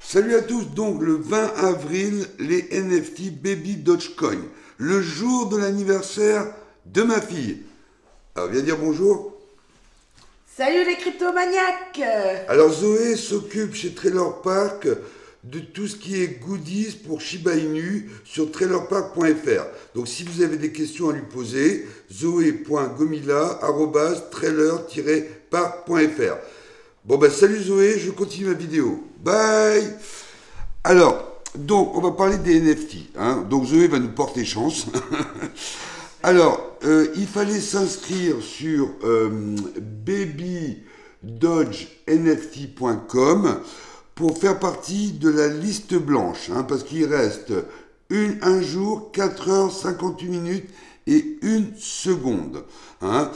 Salut à tous, donc le 20 avril, les NFT Baby Dogecoin, le jour de l'anniversaire de ma fille. Alors viens dire bonjour. Salut les cryptomaniaques. Alors Zoé s'occupe chez Trailer Park de tout ce qui est goodies pour Shiba Inu sur trailerpark.fr. Donc si vous avez des questions à lui poser, zoé.gomila@trailer-park.fr. Bon ben salut Zoé, je continue ma vidéo. Bye. Alors, donc on va parler des NFT. Hein. Donc Zoé va nous porter chance. Alors, il fallait s'inscrire sur babydodgenft.com pour faire partie de la liste blanche, hein, parce qu'il reste un jour, 4 heures, 58 minutes et 1 seconde. Hein.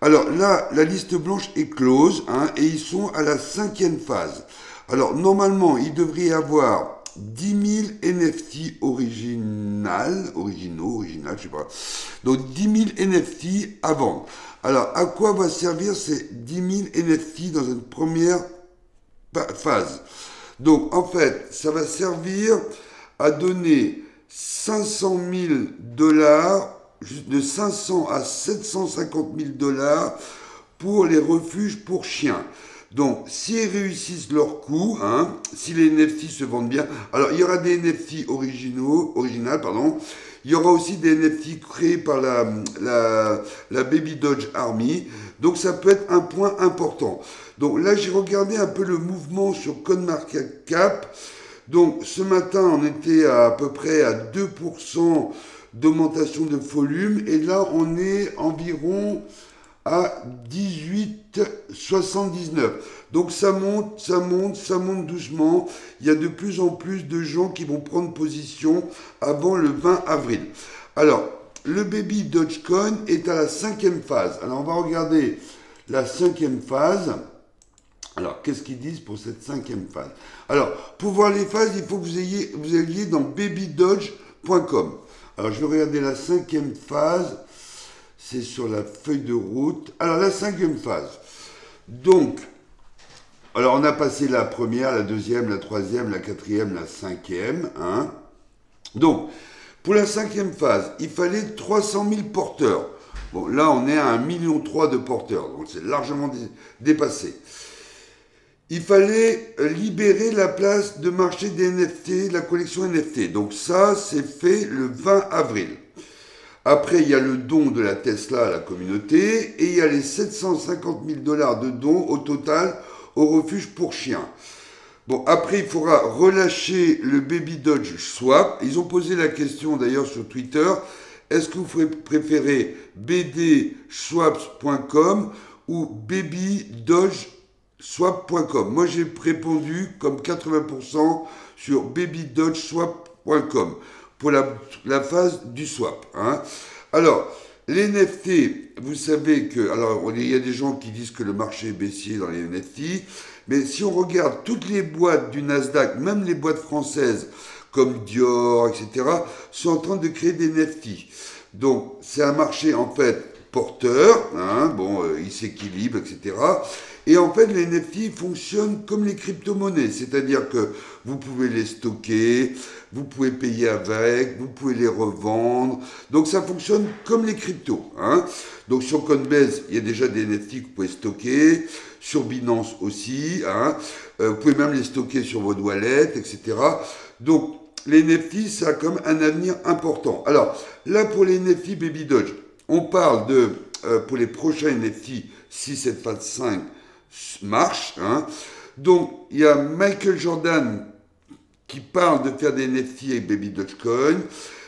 Alors là, la liste blanche est close, hein, et ils sont à la 5e phase. Alors normalement, il devrait y avoir 10 000 NFT originaux, je sais pas. Donc 10 000 NFT à vendre. Alors à quoi va servir ces 10 000 NFT dans une première phase? Donc en fait, ça va servir à donner 500 000 dollars, de 500 à 750 000 dollars pour les refuges pour chiens. Donc, s'ils réussissent leur coup, hein, si les NFT se vendent bien, alors il y aura des NFT originales, pardon. Il y aura aussi des NFT créés par la Baby Doge Army. Donc, ça peut être un point important. Donc là, j'ai regardé un peu le mouvement sur CoinMarketCap. Donc, ce matin, on était à peu près à 2% d'augmentation de volume. Et là, on est environ à 18,79. Donc ça monte, ça monte, ça monte doucement. Il y a de plus en plus de gens qui vont prendre position avant le 20 avril. Alors, le Baby Dogecoin est à la 5e phase. Alors, on va regarder la 5e phase. Alors, qu'est-ce qu'ils disent pour cette 5e phase? Alors, pour voir les phases, il faut que vous alliez dans babydoge.com. Alors, je vais regarder la 5e phase. C'est sur la feuille de route. Alors, la 5e phase. Donc, alors on a passé la première, la deuxième, la troisième, la quatrième, la 5e. Hein. Donc, pour la 5e phase, il fallait 300 000 porteurs. Bon, là, on est à 1,3 million de porteurs. Donc, c'est largement dépassé. Il fallait libérer la place de marché des NFT, de la collection NFT. Donc, ça, c'est fait le 20 avril. Après, il y a le don de la Tesla à la communauté et il y a les 750 000 dollars de dons au total au refuge pour chiens. Bon, après, il faudra relâcher le Baby Doge Swap. Ils ont posé la question d'ailleurs sur Twitter. Est-ce que vous préférez bdswaps.com ou babydodgeswap.com? Moi, j'ai répondu comme 80% sur babydodgeswap.com pour la phase du swap. Hein. Alors, les NFT, vous savez que... Alors, il y a des gens qui disent que le marché est baissier dans les NFT, mais si on regarde toutes les boîtes du Nasdaq, même les boîtes françaises, comme Dior, etc., sont en train de créer des NFT. Donc, c'est un marché, en fait, porteur, hein, bon, il s'équilibre, etc., et en fait, les NFT fonctionnent comme les crypto-monnaies, c'est-à-dire que vous pouvez les stocker, vous pouvez payer avec, vous pouvez les revendre. Donc ça fonctionne comme les cryptos. Hein. Donc sur Coinbase, il y a déjà des NFT que vous pouvez stocker, sur Binance aussi. Hein. Vous pouvez même les stocker sur votre wallet, etc. Donc les NFT, ça a comme un avenir important. Alors là, pour les NFT Baby Doge, on parle de, pour les prochains NFT, si cette phase 5 marche. Hein. Donc, il y a Michael Jordan qui parle de faire des NFT avec Baby Dogecoin.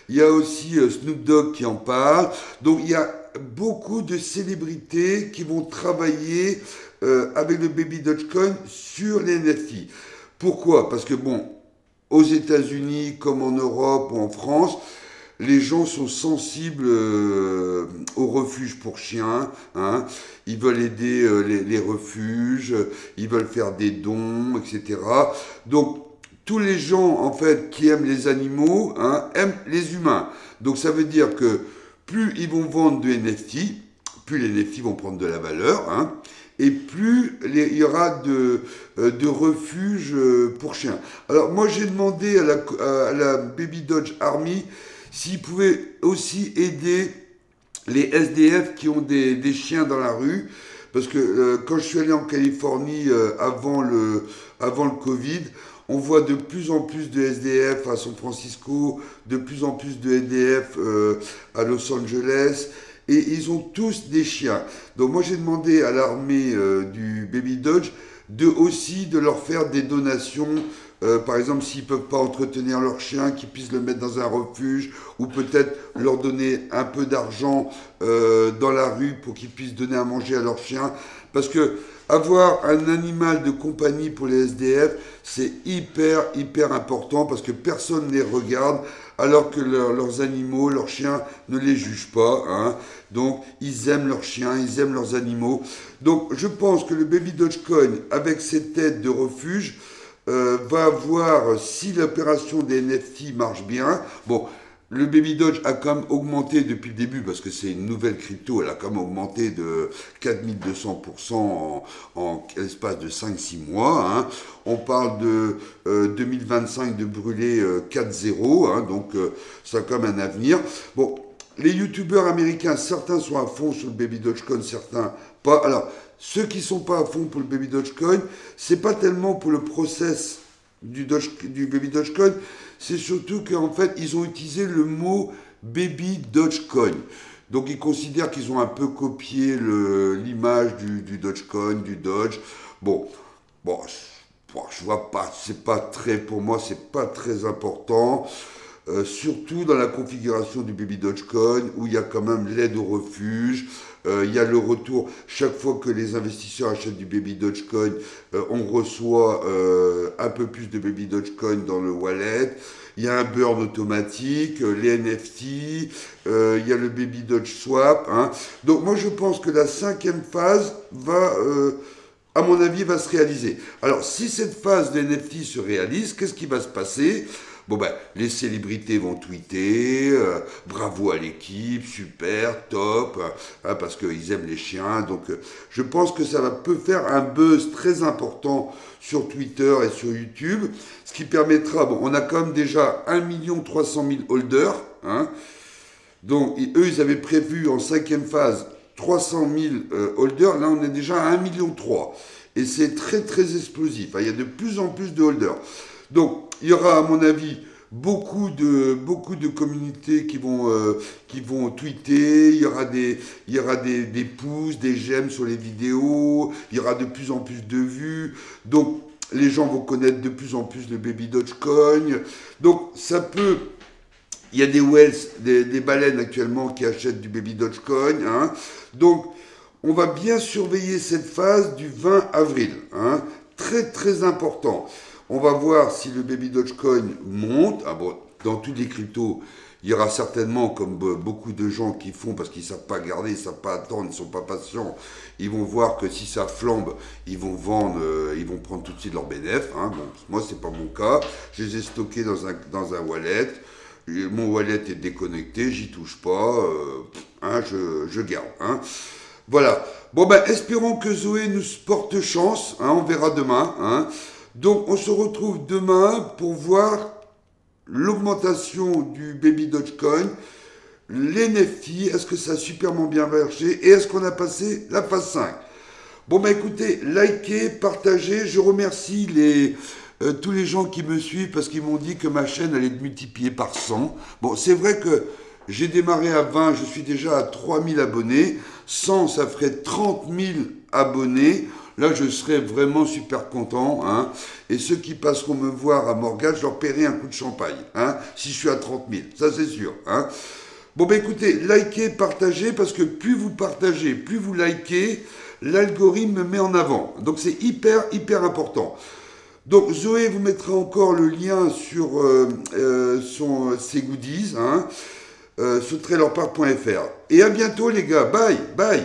Il y a aussi Snoop Dogg qui en parle. Donc, il y a beaucoup de célébrités qui vont travailler avec le Baby Dogecoin sur les NFT. Pourquoi? Parce que, bon, aux États-Unis, comme en Europe ou en France, les gens sont sensibles aux refuges pour chiens. Hein. Ils veulent aider les refuges, ils veulent faire des dons, etc. Donc, tous les gens, en fait, qui aiment les animaux, hein, aiment les humains. Donc, ça veut dire que plus ils vont vendre de NFT, plus les NFT vont prendre de la valeur. Hein. et plus il y aura de refuges pour chiens. Alors moi j'ai demandé à la Baby Dodge Army s'ils pouvaient aussi aider les SDF qui ont des chiens dans la rue, parce que quand je suis allé en Californie avant le Covid, on voit de plus en plus de SDF à San Francisco, de plus en plus de SDF à Los Angeles, et ils ont tous des chiens. Donc moi j'ai demandé à l'armée du Baby Dodge de leur faire des donations. Par exemple, s'ils ne peuvent pas entretenir leur chien, qu'ils puissent le mettre dans un refuge, ou peut-être leur donner un peu d'argent dans la rue pour qu'ils puissent donner à manger à leur chien. Parce que avoir un animal de compagnie pour les SDF, c'est hyper important, parce que personne ne les regarde, alors que leurs animaux, leurs chiens ne les jugent pas. Hein. Donc, ils aiment leurs chiens, ils aiment leurs animaux. Donc, je pense que le Baby Dogecoin, avec cette aide de refuge, va voir si l'opération des NFT marche bien. Bon, le Baby Doge a quand même augmenté depuis le début, parce que c'est une nouvelle crypto, elle a quand même augmenté de 4200% en l'espace de 5-6 mois. Hein. On parle de 2025 de brûler 4-0, hein, donc ça a quand même un avenir. Bon, les youtubeurs américains, certains sont à fond sur le Baby Dogecoin, certains pas. Alors, ceux qui sont pas à fond pour le Baby Dogecoin, c'est pas tellement pour le process du Baby Dogecoin, c'est surtout qu'en fait, ils ont utilisé le mot Baby Dogecoin. Donc, ils considèrent qu'ils ont un peu copié l'image du Dogecoin, du Doge. Bon, je vois pas, c'est pas très, pour moi, c'est pas très important. Surtout dans la configuration du Baby Dogecoin, où il y a quand même l'aide au refuge, il y a le retour, chaque fois que les investisseurs achètent du Baby Dogecoin, on reçoit un peu plus de Baby Dogecoin dans le wallet, il y a un burn automatique, les NFT, il y a le Baby Doge Swap. Hein. Donc moi je pense que la 5e phase va... à mon avis, va se réaliser. Alors, si cette phase de NFT se réalise, qu'est-ce qui va se passer ? Bon ben, les célébrités vont tweeter, bravo à l'équipe, super, top, hein, parce qu'ils aiment les chiens. Donc je pense que peut faire un buzz très important sur Twitter et sur YouTube, ce qui permettra, bon, on a quand même déjà 1 300 000 holders, hein, donc eux ils avaient prévu en 5e phase 300 000 holders, là on est déjà à 1,3 million. Et c'est très explosif, hein, il y a de plus en plus de holders. Donc, il y aura, à mon avis, beaucoup de communautés qui vont tweeter, il y aura des pouces, des j'aime sur les vidéos, il y aura de plus en plus de vues, donc les gens vont connaître de plus en plus le Baby Dogecoin, donc ça peut... Il y a des whales, des baleines actuellement qui achètent du Baby Dogecoin, hein, donc on va bien surveiller cette phase du 20 avril, hein, très important. On va voir si le Baby Dogecoin monte. Ah bon, dans tous les cryptos, il y aura certainement, comme beaucoup de gens qui font, parce qu'ils ne savent pas garder, ils ne savent pas attendre, ils ne sont pas patients, ils vont voir que si ça flambe, ils vont vendre, ils vont prendre tout de suite leur bénéfice. Hein. Bon, moi, ce n'est pas mon cas. Je les ai stockés dans un wallet. Mon wallet est déconnecté, j'y touche pas. Hein, je garde. Hein. Voilà. Bon, ben, espérons que Zoé nous porte chance. Hein, on verra demain. Hein. Donc, on se retrouve demain pour voir l'augmentation du Baby Dogecoin, les NFT, est-ce que ça a superment bien marché et est-ce qu'on a passé la phase 5. Bon, bah écoutez, likez, partagez. Je remercie tous les gens qui me suivent parce qu'ils m'ont dit que ma chaîne allait être multipliée par 100. Bon, c'est vrai que j'ai démarré à 20, je suis déjà à 3000 abonnés. 100, ça ferait 30 000 abonnés. Là, je serai vraiment super content. Hein. Et ceux qui passeront me voir à Morgane, je leur paierai un coup de champagne. Hein, si je suis à 30 000. Ça, c'est sûr. Hein. Bon, ben écoutez, likez, partagez, parce que plus vous partagez, plus vous likez, l'algorithme me met en avant. Donc, c'est hyper important. Donc, Zoé vous mettra encore le lien sur ses goodies, hein, sur trailerpark.fr. Et à bientôt, les gars. Bye.